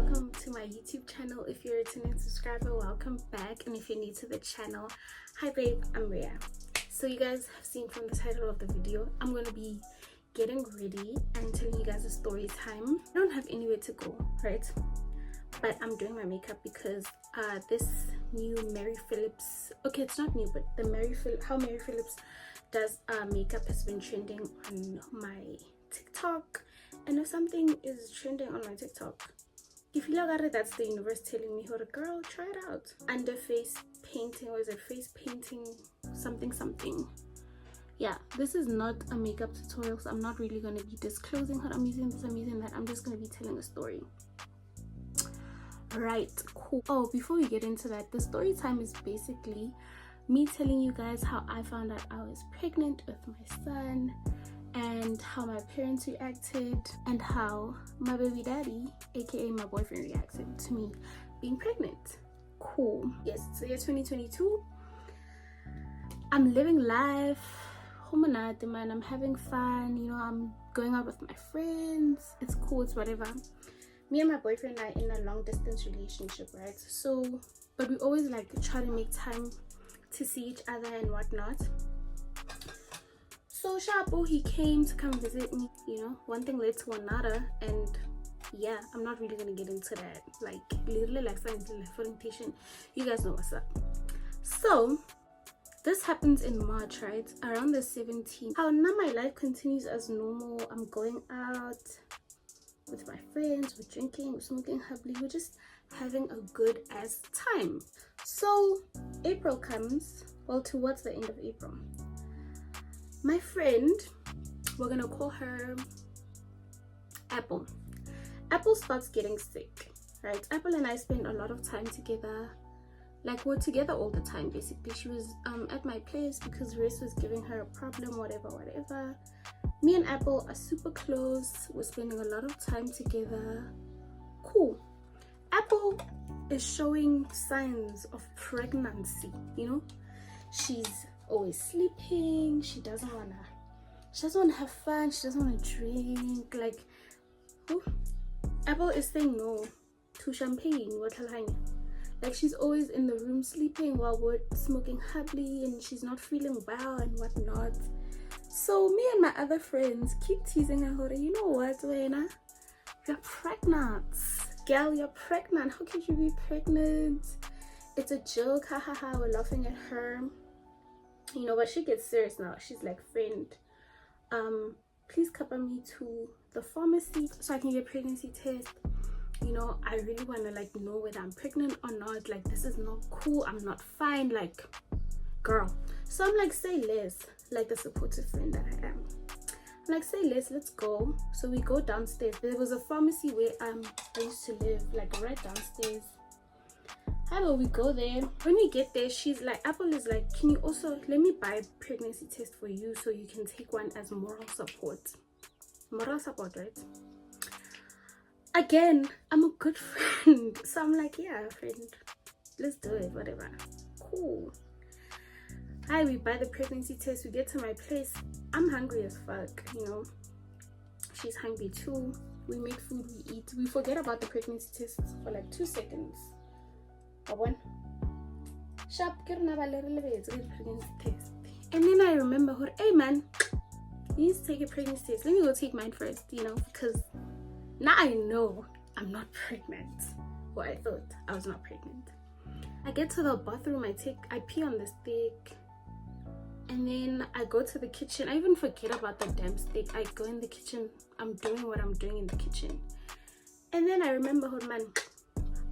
welcome to my YouTube channel. If you're a returning subscriber, welcome back, and if you're new to the channel, hi babe, I'm Rhea. So you guys have seen from the title of the video, I'm going to be getting ready and telling you guys a story time. I don't have anywhere to go, right? But I'm doing my makeup because this new Mary Phillips, okay, it's not new, but how Mary Phillips does makeup has been trending on my TikTok. And if something is trending on my TikTok, if you look at it, that's the universe telling me, "Hey girl, try it out." Under face painting, or is it face painting something? Yeah, this is not a makeup tutorial, so I'm not really going to be disclosing what I'm using, this, I'm using that. I'm just going to be telling a story. Right, cool. Oh, before we get into that, the story time is basically me telling you guys how I found out I was pregnant with my son, and how my parents reacted, and how my baby daddy, aka my boyfriend, reacted to me being pregnant. Cool. Yes, so year 2022, I'm living life. Man, I'm having fun, you know, I'm going out with my friends, it's cool, it's whatever. Me and my boyfriend are in a long distance relationship, right? So, but we always like try to make time to see each other and whatnot. So Shapo, he came to come visit me, you know, one thing led to another, and yeah, I'm not really gonna get into that, like literally like science orientation, you guys know what's up. So this happens in March, right, around the 17th. How now my life continues as normal. I'm going out with my friends, we're drinking, we're smoking happily, we're just having a good ass time. So April comes, well, towards the end of April. My friend, we're gonna call her Apple. Apple starts getting sick, right? Apple and I spend a lot of time together. Like, we're together all the time, basically. She was at my place because Reese was giving her a problem, whatever. Me and Apple are super close. We're spending a lot of time together. Cool. Apple is showing signs of pregnancy, you know? She's always sleeping, she doesn't wanna have fun, she doesn't wanna drink. Like, oh, Apple is saying no to champagne. Like, she's always in the room sleeping while we're smoking happily, and she's not feeling well and whatnot. So me and my other friends keep teasing her, you know what, Wena, you're pregnant, girl, you're pregnant, how could you be pregnant? It's a joke, hahaha. We're laughing at her, you know, but she gets serious now. She's like, "Friend, please cover me to the pharmacy so I can get a pregnancy test. You know, I really want to like know whether I'm pregnant or not. Like, this is not cool, I'm not fine, like, girl." So I'm like, "Say less," like the supportive friend that I am. I'm like, "Say less, let's go." So we go downstairs. There was a pharmacy where I used to live, like right downstairs. How we go there? When we get there, she's like, Apple is like, "Can you also let me buy a pregnancy test for you so you can take one as moral support?" Moral support, right? Again, I'm a good friend, so I'm like, "Yeah, friend, let's do it, whatever." Cool. Hi, we buy the pregnancy test. We get to my place. I'm hungry as fuck, you know. She's hungry too. We make food, we eat. We forget about the pregnancy test for like 2 seconds. One sharp pregnancy test, and then I remember, "Hey man, you need to take a pregnancy test. Let me go take mine first," you know, because now I know I'm not pregnant. Or I thought I was not pregnant. I get to the bathroom, I pee on the stick, and then I go to the kitchen. I even forget about the damn stick. I go in the kitchen, I'm doing what I'm doing in the kitchen, and then I remember, man,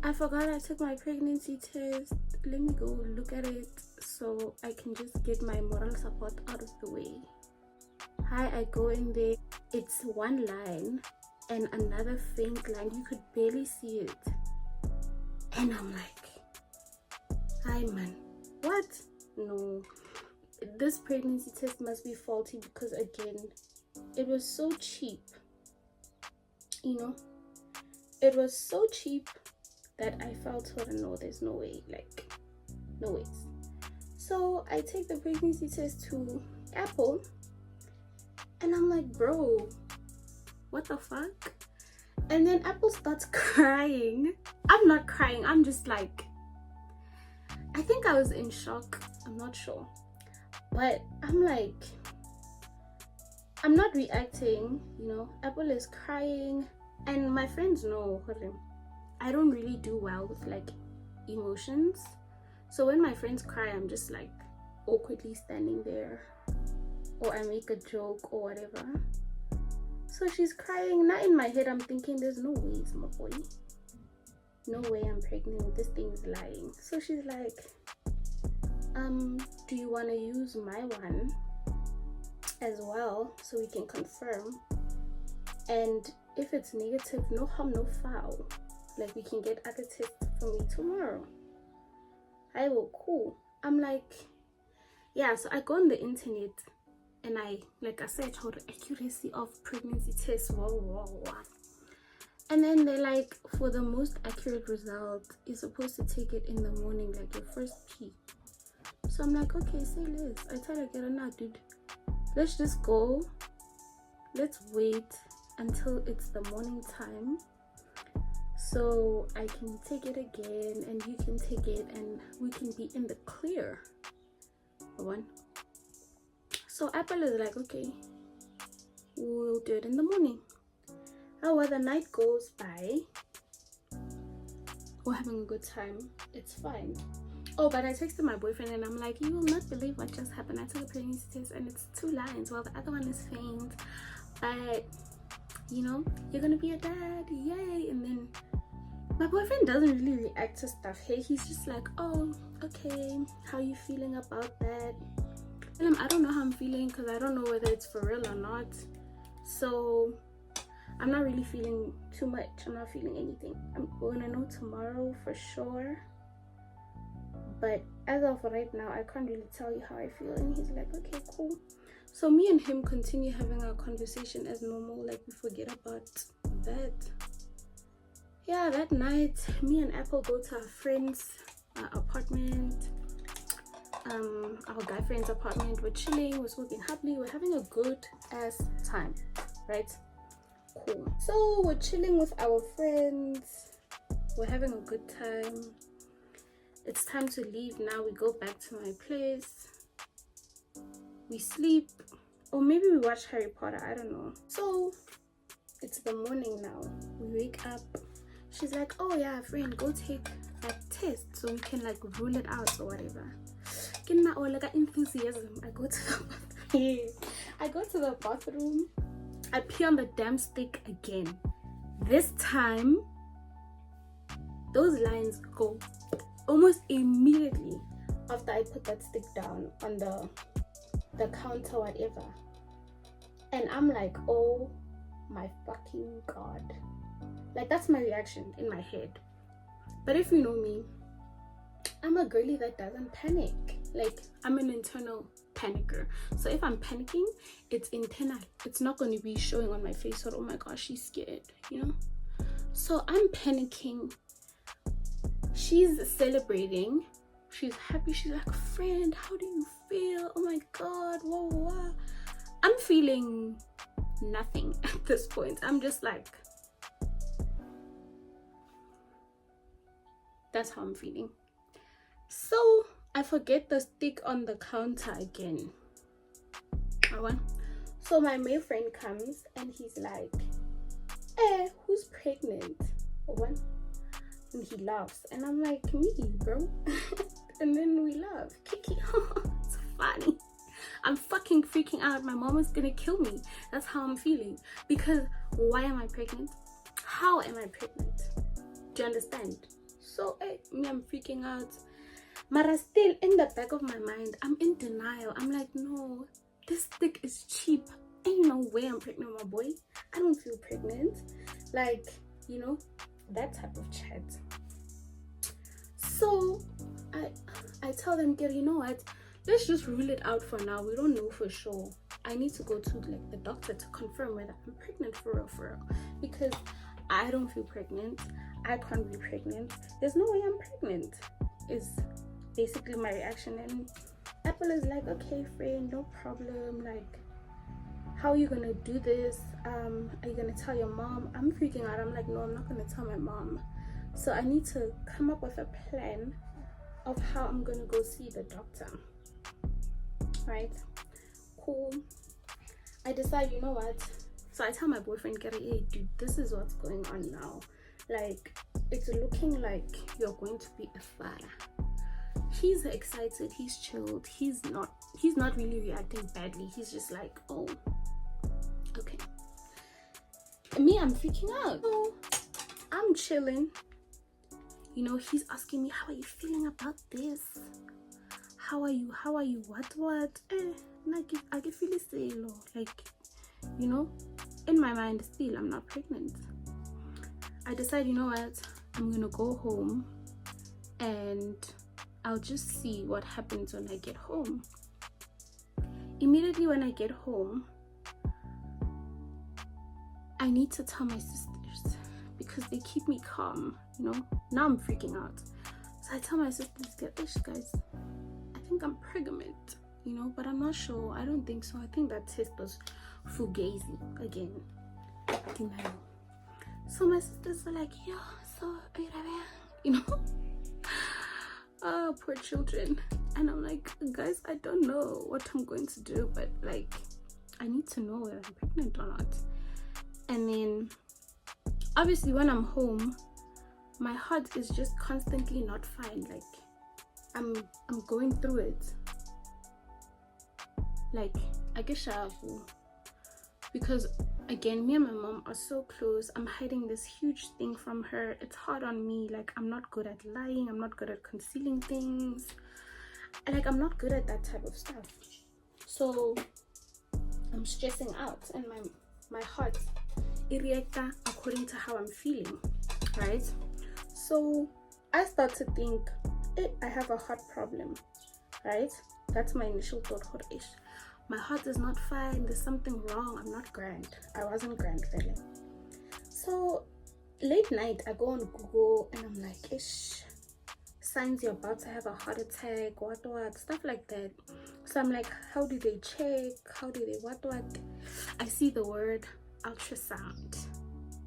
I forgot I took my pregnancy test. Let me go look at it so I can just get my moral support out of the way. Hi, I go in there. It's one line and another faint line. You could barely see it. And I'm like, "Hi man, what? No, this pregnancy test must be faulty," because again, it was so cheap. You know, it was so cheap that I felt, "Oh no, there's no way, like, no ways." So I take the pregnancy test to Apple, and I'm like, "Bro, what the fuck?" And then Apple starts crying. I'm not crying, I'm just like, I think I was in shock, I'm not sure, but I'm like, I'm not reacting, you know. Apple is crying, and my friends know I don't really do well with like emotions. So when my friends cry, I'm just like awkwardly standing there, or I make a joke or whatever. So she's crying. Now in my head I'm thinking, there's no way it's my boy, no way I'm pregnant, this thing's lying. So she's like, do you want to use my one as well so we can confirm, and if it's negative, no harm no foul, like we can get other tests for me tomorrow. I will, cool. I'm like, yeah. So I go on the internet and I search for the accuracy of pregnancy tests, and then they're like, for the most accurate result, you're supposed to take it in the morning, like your first pee. So I'm like, okay, say less. I tell her, get her now, dude. Let's just go. Let's wait until it's the morning time, so I can take it again and you can take it and we can be in the clear. One. So Apple is like, okay, we'll do it in the morning. However, the night goes by, we're having a good time, it's fine. Oh, but I texted my boyfriend and I'm like, you will not believe what just happened. I took a pregnancy test and it's 2 lines. Well, the other one is faint, but you know, you're gonna be a dad, yay. And then my boyfriend doesn't really react to stuff. Hey, he's just like, oh, okay, how you feeling about that? And I don't know how I'm feeling because I don't know whether it's for real or not. So I'm not really feeling too much. I'm not feeling anything. I'm gonna know tomorrow for sure. But as of right now, I can't really tell you how I feel. And he's like, okay, cool. So me and him continue having our conversation as normal, like we forget about that. Yeah, that night, me and Apple go to our friend's apartment, our guy friend's apartment. We're chilling, we're smoking happily, we're having a good ass time, right? Cool. So we're chilling with our friends, we're having a good time. It's time to leave now. We go back to my place, we sleep, or maybe we watch Harry Potter, I don't know. So it's the morning now, we wake up. She's like, oh yeah, friend, go take that test so we can like rule it out or whatever. Like enthusiasm. I go to the bathroom, I pee on the damn stick again. This time those lines go almost immediately after I put that stick down on the counter, whatever. And I'm like, oh my fucking god. Like, that's my reaction in my head. But if you know me, I'm a girly that doesn't panic. Like, I'm an internal panicker. So if I'm panicking, it's internal. It's not going to be showing on my face or, oh my gosh, she's scared, you know? So I'm panicking. She's celebrating. She's happy. She's like, friend, how do you feel? Oh my god, whoa, whoa. I'm feeling nothing at this point. I'm just like, that's how I'm feeling. So I forget the stick on the counter again. So my male friend comes and he's like, who's pregnant? And he laughs and I'm like, me, bro. And then we laugh. Kiki. It's funny. I'm fucking freaking out. My mom is gonna kill me. That's how I'm feeling. Because why am I pregnant? How am I pregnant? Do you understand? So me, I'm freaking out. But still, in the back of my mind, I'm in denial. I'm like, no, this stick is cheap. Ain't no way I'm pregnant, my boy. I don't feel pregnant. Like, you know, that type of chat. So I tell them, girl, you know what? Let's just rule it out for now. We don't know for sure. I need to go to like the doctor to confirm whether I'm pregnant for real. Because I don't feel pregnant. I can't be pregnant. There's no way I'm pregnant. Is basically my reaction. And Apple is like, okay, friend, no problem. Like, how are you gonna do this? Are you gonna tell your mom? I'm freaking out. I'm like, no, I'm not gonna tell my mom. So I need to come up with a plan of how I'm gonna go see the doctor. Right? Cool. I decide, you know what? So I tell my boyfriend, hey dude, this is what's going on now. Like, it's looking like you're going to be a father. He's excited, he's chilled, he's not really reacting badly. He's just like, oh, okay. Me, I'm freaking out. So I'm chilling. You know, he's asking me, how are you feeling about this? How are you? What? I can feel it, like, you know, in my mind still I'm not pregnant. I decide, you know what, I'm gonna go home and I'll just see what happens when I get home. Immediately when I get home, I need to tell my sisters because they keep me calm, you know. Now I'm freaking out. So I tell my sisters, guys, I think I'm pregnant, you know, but I'm not sure. I don't think so. I think that test was fugazi again. So my sisters are like, yeah, so you know. Oh, poor children. And I'm like, guys, I don't know what I'm going to do, but like, I need to know whether I'm pregnant or not. And then obviously when I'm home, my heart is just constantly not fine. Like, I'm going through it. Like, I get shafu. Because again, me and my mom are so close. I'm hiding this huge thing from her. It's hard on me. Like, I'm not good at lying. I'm not good at concealing things. Like, I'm not good at that type of stuff. So I'm stressing out, and my heart it reacts according to how I'm feeling, right? So I start to think, I have a heart problem, right? That's my initial thought. My heart is not fine. There's something wrong. I'm not grand. I wasn't grand, really. So late night, I go on Google and I'm like, signs you're about to have a heart attack, what, stuff like that. So I'm like, how do they check? How do they what? I see the word ultrasound.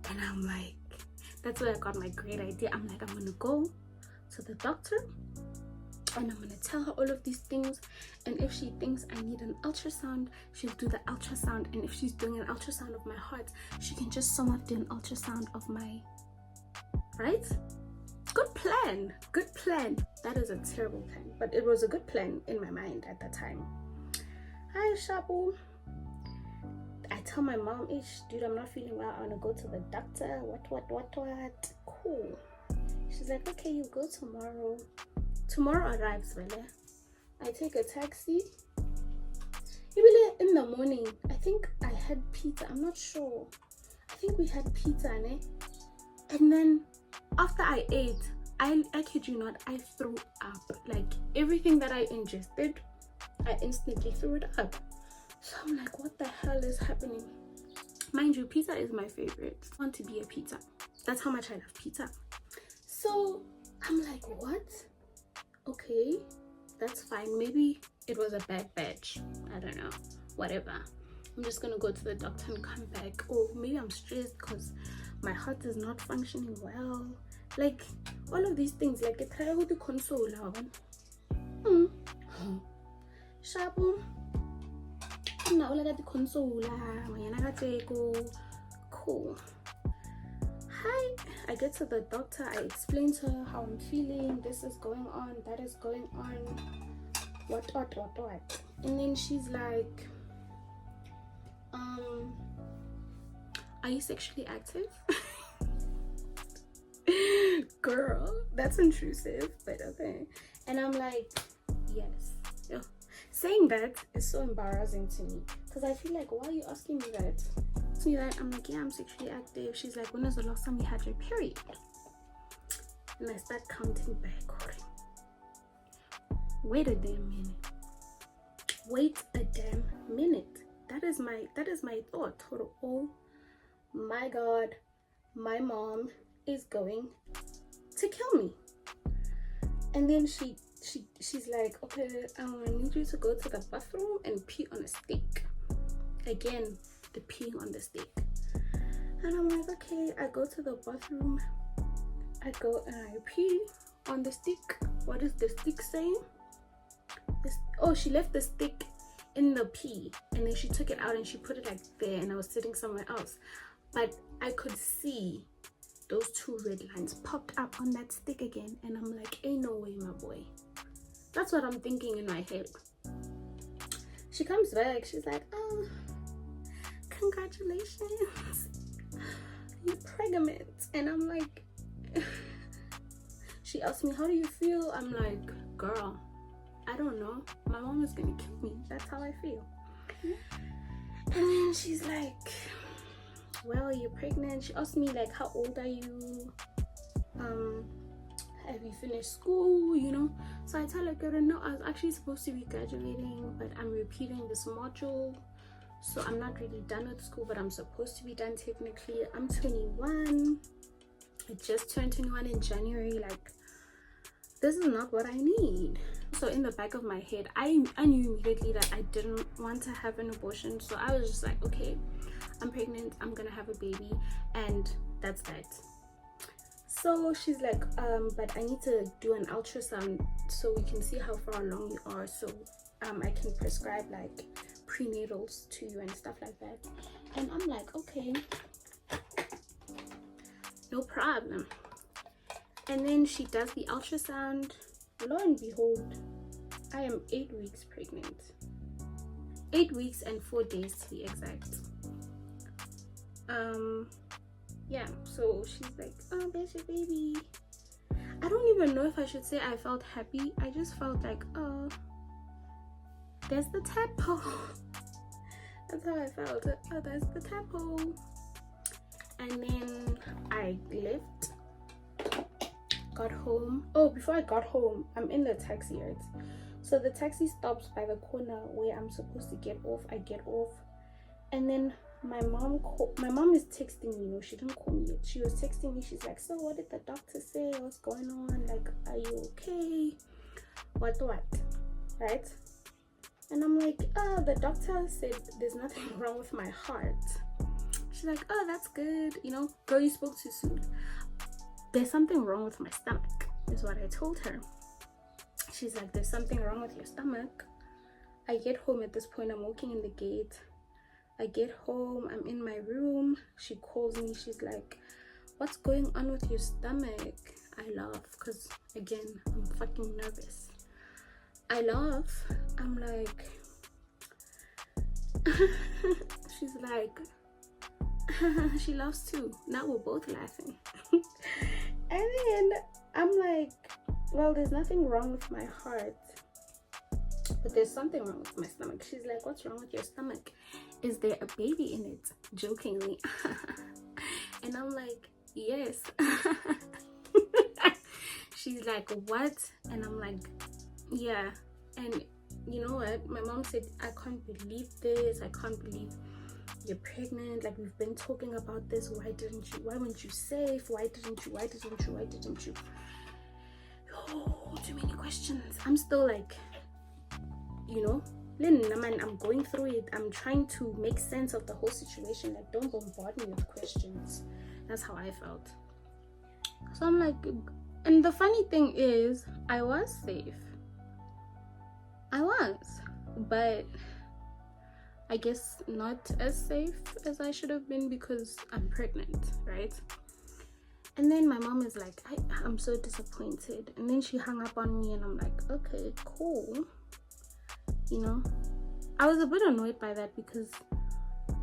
And I'm like, that's where I got my great idea. I'm like, I'm going to go to the doctor and I'm going to tell her all of these things, and if she thinks I need an ultrasound, she'll do the ultrasound, and if she's doing an ultrasound of my heart, she can just somewhat do an ultrasound of my, right? Good plan. That is a terrible plan, but it was a good plan in my mind at that time. Hi Shabu. I tell my mom, dude, I'm not feeling well, I want to go to the doctor. What? Cool. She's like, okay, you go tomorrow. Tomorrow arrives, really. I take a taxi. Even in the morning, I think I had pizza. I'm not sure. I think we had pizza, né? And then after I ate, I kid you not, I threw up. Like, everything that I ingested, I instantly threw it up. So I'm like, what the hell is happening? Mind you, pizza is my favorite. I want to be a pizza. That's how much I love pizza. So I'm like, what? Okay, that's fine. Maybe it was a bad batch. I don't know. Whatever. I'm just gonna go to the doctor and come back. Or maybe I'm stressed because my heart is not functioning well. Like, all of these things. Like, I try to console. Shabu. Cool. Hi. I get to the doctor, I explain to her how I'm feeling, this is going on, that is going on, what. And then she's like, are you sexually active? Girl, that's intrusive, but okay. And I'm like, yes. Yeah. Saying that is so embarrassing to me, because I feel like, why are you asking me that? So I'm like, yeah, I'm sexually active. She's like, when was the last time you had your period? And I start counting back. Wait a damn minute. That is my thought. Oh my God, my mom is going to kill me. And then she's like, okay, I need you to go to the bathroom and pee on a stick. again, the peeing on the stick. And I'm like, okay, I go to the bathroom, I go and I pee on the stick. What is the stick saying? Oh, she left the stick in the pee, and then she took it out and she put it like there, and I was sitting somewhere else, but I could see those 2 red lines popped up on that stick again, and I'm like, ain't no way, my boy. That's what I'm thinking in my head. She comes back, she's like, oh, congratulations, you're pregnant. And I'm like, she asked me, how do you feel? I'm like, girl, I don't know, my mom is gonna kill me, that's how I feel. And then she's like, well, you're pregnant. She asked me like, how old are you, have you finished school, you know? So I tell her, girl, no, I was actually supposed to be graduating, but I'm repeating this module, so I'm not really done with school, but I'm supposed to be done technically. I'm 21, I just turned 21 in January. Like, this is not what I need. So in the back of my head, I knew immediately that I didn't want to have an abortion. So I was just like, okay, I'm pregnant, I'm gonna have a baby, and that's that. So she's like, but I need to do an ultrasound so we can see how far along you are, so I can prescribe like prenatals to you and stuff like that. And I'm like, okay, no problem. And then she does the ultrasound. Lo and behold, I am 8 weeks pregnant. 8 weeks and 4 days to be exact. Yeah, so she's like, oh, there's your baby. I don't even know if I should say I felt happy. I just felt like, oh, there's the tadpole. That's how I felt. Oh, there's the tadpole. And then I left, got home. Oh, before I got home, I'm in the taxi, right? So the taxi stops by the corner where I'm supposed to get off. I get off, and then my mom is texting me. No, she didn't call me yet. She was texting me. She's like, so what did the doctor say? What's going on? Like, are you okay? What? Right? And I'm like, oh, the doctor said there's nothing wrong with my heart. She's like, oh, that's good. You know, girl, you spoke too soon. There's something wrong with my stomach, is what I told her. She's like, there's something wrong with your stomach. I get home at this point, I'm walking in the gate. I get home, I'm in my room. She calls me, she's like, what's going on with your stomach? I laugh, because again, I'm fucking nervous. I laugh. I'm like, she's like, she laughs too. Now we're both laughing. And then I'm like, well, there's nothing wrong with my heart, but there's something wrong with my stomach. She's like, what's wrong with your stomach? Is there a baby in it? Jokingly. And I'm like, yes. She's like, what? And I'm like, yeah. And you know what? My mom said, I can't believe this. I can't believe you're pregnant. Like, we've been talking about this. Why weren't you safe? Why didn't you? Oh, too many questions. I'm still like, you know, I'm going through it. I'm trying to make sense of the whole situation. Like, don't bombard me with questions. That's how I felt. So I'm like, and the funny thing is, I was safe. I was, but I guess not as safe as I should have been because I'm pregnant, right? And then my mom is like, I'm so disappointed. And then she hung up on me, and I'm like, okay, cool. You know, I was a bit annoyed by that because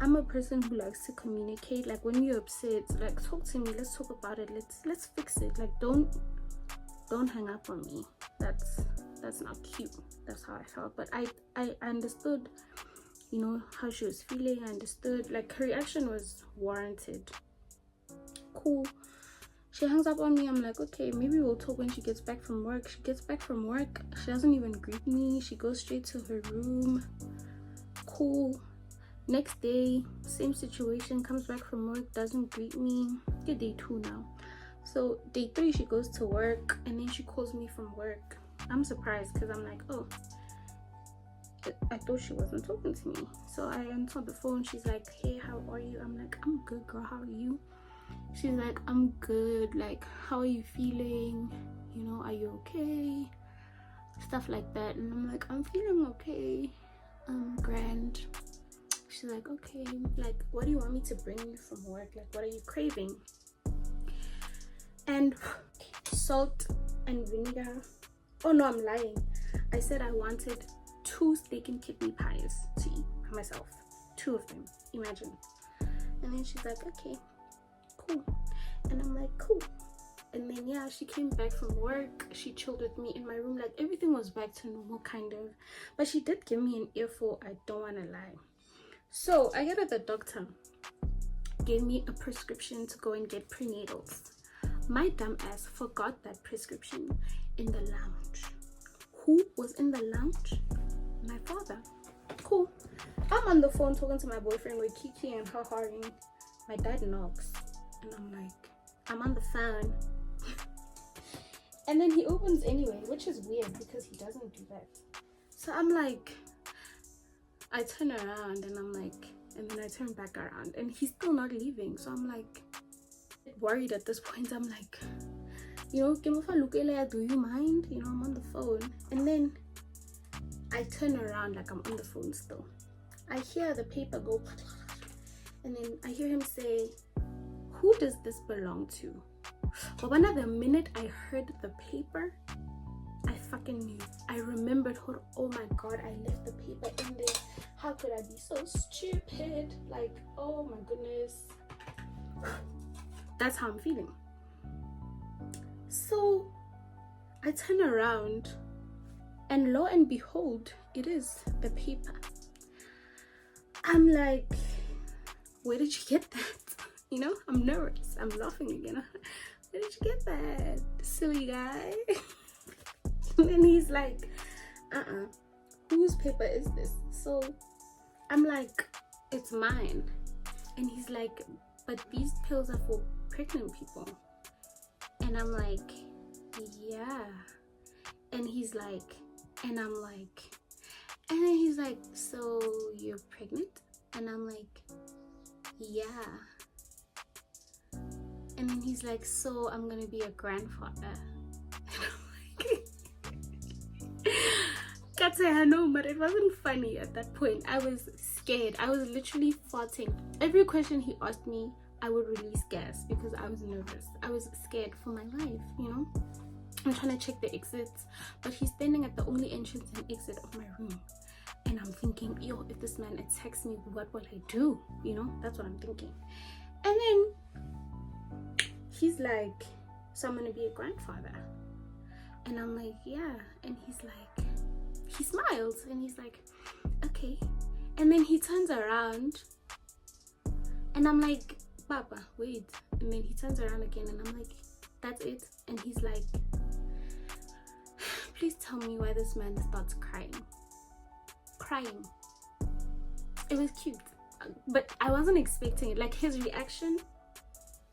I'm a person who likes to communicate. Like, when you're upset, like, talk to me, let's talk about it, let's fix it. Like, don't hang up on me. That's not cute. That's how I felt. But I understood, you know, how she was feeling. I understood, like, her reaction was warranted. Cool. She hangs up on me. I'm like, okay, maybe we'll talk when she gets back from work. She gets back from work, she doesn't even greet me. She goes straight to her room. Cool. Next day, same situation, comes back from work, doesn't greet me. It's day 2 now. So day 3, she goes to work, and then she calls me from work. I'm surprised because I'm like, oh, I thought she wasn't talking to me. So I answered the phone. She's like, hey, how are you? I'm like, I'm good, girl. How are you? She's like, I'm good. Like, how are you feeling? You know, are you okay? Stuff like that. And I'm like, I'm feeling okay. I'm grand. She's like, okay. Like, what do you want me to bring you from work? Like, what are you craving? And salt and vinegar. Oh no, I'm lying. I said I wanted 2 steak and kidney pies to eat by myself. 2 of them. Imagine. And then she's like, okay, cool. And I'm like, cool. And then yeah, she came back from work. She chilled with me in my room. Like, everything was back to normal, kind of. But she did give me an earful, I don't want to lie. So I get at the doctor, gave me a prescription to go and get prenatals. My dumb ass forgot that prescription in the lounge. Who was in the lounge? My father. Cool. I'm on the phone talking to my boyfriend with Kiki and ha-haing. My dad knocks and I'm like, I'm on the phone. And then he opens anyway, which is weird because he doesn't do that. So I'm like, I turn around and I'm like, and then I turn back around and he's still not leaving. So I'm like, worried at this point. I'm like, you know, do you mind? You know, I'm on the phone. And then I turn around like I'm on the phone still. I hear the paper go, and then I hear him say, who does this belong to? But when the minute I heard the paper, I fucking knew. I remembered, oh my god, I left the paper in there. How could I be so stupid? Like, oh my goodness. That's how I'm feeling. So I turn around and lo and behold, it is the paper. I'm like, where did you get that? You know, I'm nervous. I'm laughing again. Where did you get that, silly guy? And then he's like, whose paper is this? So I'm like, it's mine. And he's like, but these pills are for pregnant people. And I'm like, yeah. And he's like, and I'm like, and then he's like, so you're pregnant? And I'm like, yeah. And then he's like, so I'm gonna be a grandfather. And I'm like, can't say I know, but it wasn't funny at that point. I was scared. I was literally farting. Every question he asked me, I would release gas because I was nervous. I was scared for my life, you know. I'm trying to check the exits, but he's standing at the only entrance and exit of my room. And I'm thinking, yo, if this man attacks me, what will I do? You know, that's what I'm thinking. And then he's like, so I'm gonna be a grandfather. And I'm like, yeah. And he's like, he smiles and he's like, okay. And then he turns around and I'm like, Papa, wait. And then he turns around again and I'm like, that's it. And he's like, please tell me why this man starts crying. It was cute, but I wasn't expecting it. Like, his reaction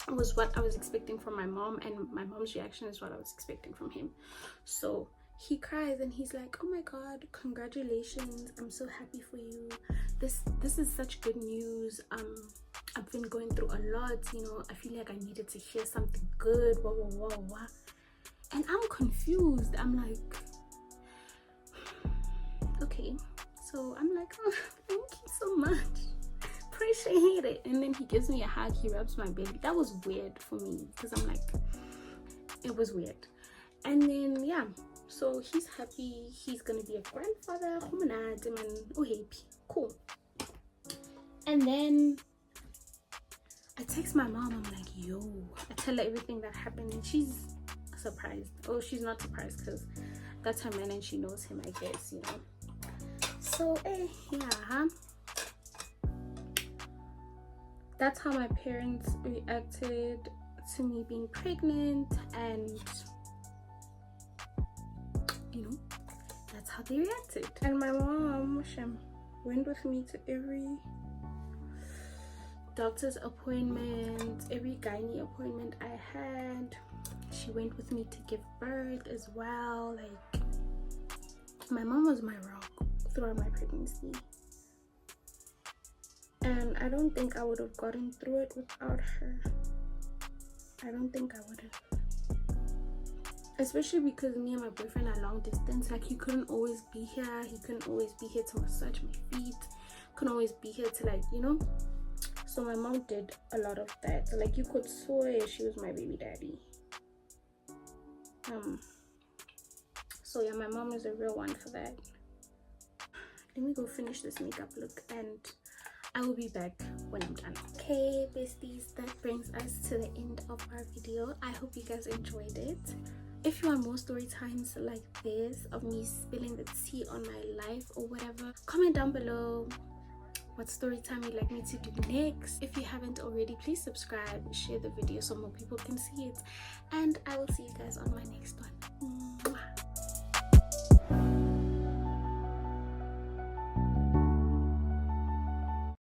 was what I was expecting from my mom, and my mom's reaction is what I was expecting from him. So he cries and he's like, oh my god, congratulations, I'm so happy for you. This is such good news. I've been going through a lot, you know. I feel like I needed to hear something good, blah blah blah blah. And I'm confused. I'm like, okay. So I'm like, oh, thank you so much, appreciate it. And then he gives me a hug, he rubs my belly. That was weird for me because I'm like, it was weird. And then yeah, so he's happy, he's gonna be a grandfather. Cool. And then I text my mom. I'm like, yo, I tell her everything that happened, and she's surprised. Oh, she's not surprised because that's her man and she knows him, I guess, you know. So yeah, that's how my parents reacted to me being pregnant, and you know, that's how they reacted. And my mom went with me to every doctor's appointment, every gynae appointment I had. She went with me to give birth as well. Like, my mom was my rock throughout my pregnancy, and I don't think I would have gotten through it without her. I don't think I would have, especially because me and my boyfriend are long distance. Like, he couldn't always be here, he couldn't always be here to massage my feet, couldn't always be here to, like, you know. So my mom did a lot of that. So, like, you could swear she was my baby daddy. So yeah, my mom is a real one for that. Let me go finish this makeup look and I will be back when I'm done. Okay, besties, that brings us to the end of our video. I hope you guys enjoyed it. If you want more story times like this, of me spilling the tea on my life or whatever, comment down below what story time you'd like me to do next. If you haven't already, please subscribe, share the video so more people can see it, and I will see you guys on my next one.